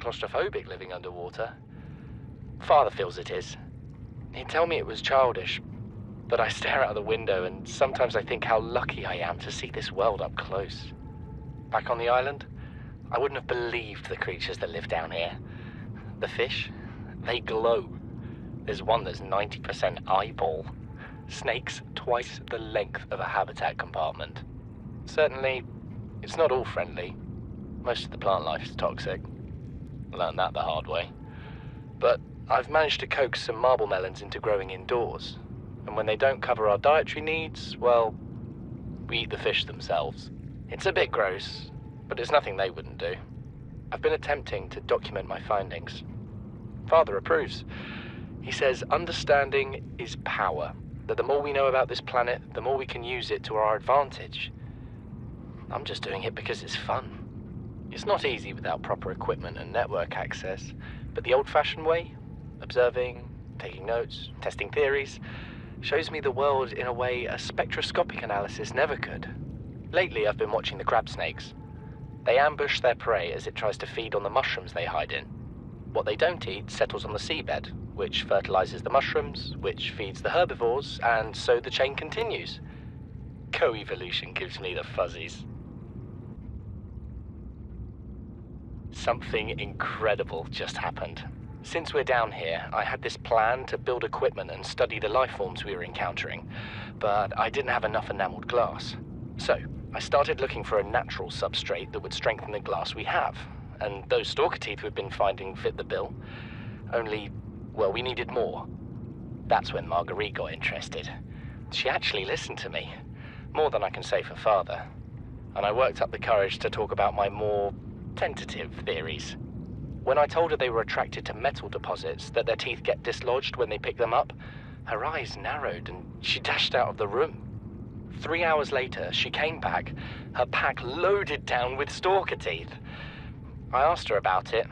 claustrophobic living underwater. Father feels it is. He'd tell me it was childish, but I stare out of the window and sometimes I think how lucky I am to see this world up close. Back on the island, I wouldn't have believed the creatures that live down here. The fish, they glow. There's one that's 90% eyeball. Snakes twice the length of a habitat compartment. Certainly, it's not all friendly. Most of the plant life is toxic. Learned that the hard way. But I've managed to coax some marble melons into growing indoors. And when they don't cover our dietary needs, well, we eat the fish themselves. It's a bit gross, but it's nothing they wouldn't do. I've been attempting to document my findings. Father approves. He says understanding is power, that the more we know about this planet, the more we can use it to our advantage. I'm just doing it because it's fun. It's not easy without proper equipment and network access, but the old-fashioned way, observing, taking notes, testing theories, shows me the world in a way a spectroscopic analysis never could. Lately, I've been watching the crab snakes. They ambush their prey as it tries to feed on the mushrooms they hide in. What they don't eat settles on the seabed, which fertilizes the mushrooms, which feeds the herbivores, and so the chain continues. Co-evolution gives me the fuzzies. Something incredible just happened. Since we're down here, I had this plan to build equipment and study the life forms we were encountering, but I didn't have enough enameled glass. So, I started looking for a natural substrate that would strengthen the glass we have, and those stalker teeth we've been finding fit the bill. Only, well, we needed more. That's when Marguerite got interested. She actually listened to me, more than I can say for Father, and I worked up the courage to talk about my more tentative theories. When I told her they were attracted to metal deposits, that their teeth get dislodged when they pick them up, her eyes narrowed and she dashed out of the room. 3 hours later, she came back, her pack loaded down with stalker teeth. I asked her about it.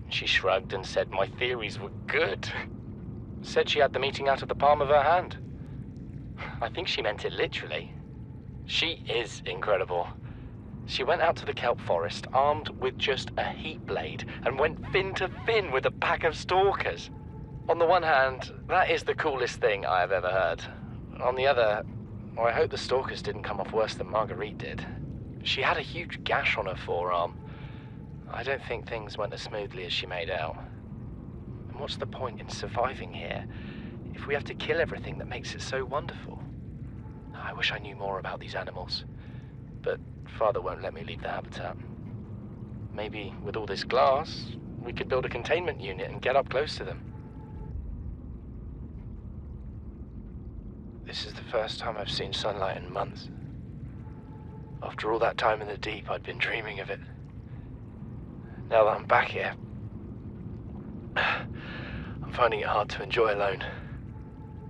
She shrugged and said my theories were good. Said she had the meeting out of the palm of her hand. I think she meant it literally. She is incredible. She went out to the kelp forest armed with just a heat blade and went fin to fin with a pack of stalkers. On the one hand, that is the coolest thing I have ever heard. On the other, well, I hope the stalkers didn't come off worse than Marguerite did. She had a huge gash on her forearm. I don't think things went as smoothly as she made out. And what's the point in surviving here if we have to kill everything that makes it so wonderful? I wish I knew more about these animals, but Father won't let me leave the habitat. Maybe with all this glass, we could build a containment unit and get up close to them. This is the first time I've seen sunlight in months. After all that time in the deep, I'd been dreaming of it. Now that I'm back here, I'm finding it hard to enjoy alone.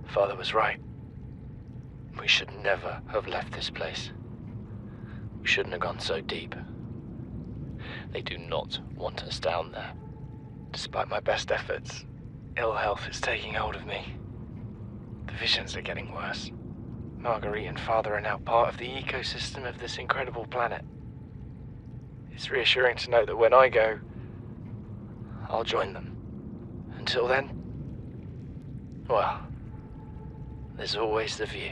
Father was right. We should never have left this place. We shouldn't have gone so deep. They do not want us down there. Despite my best efforts, ill health is taking hold of me. The visions are getting worse. Marguerite and Father are now part of the ecosystem of this incredible planet. It's reassuring to know that when I go, I'll join them. Until then, well, there's always the view.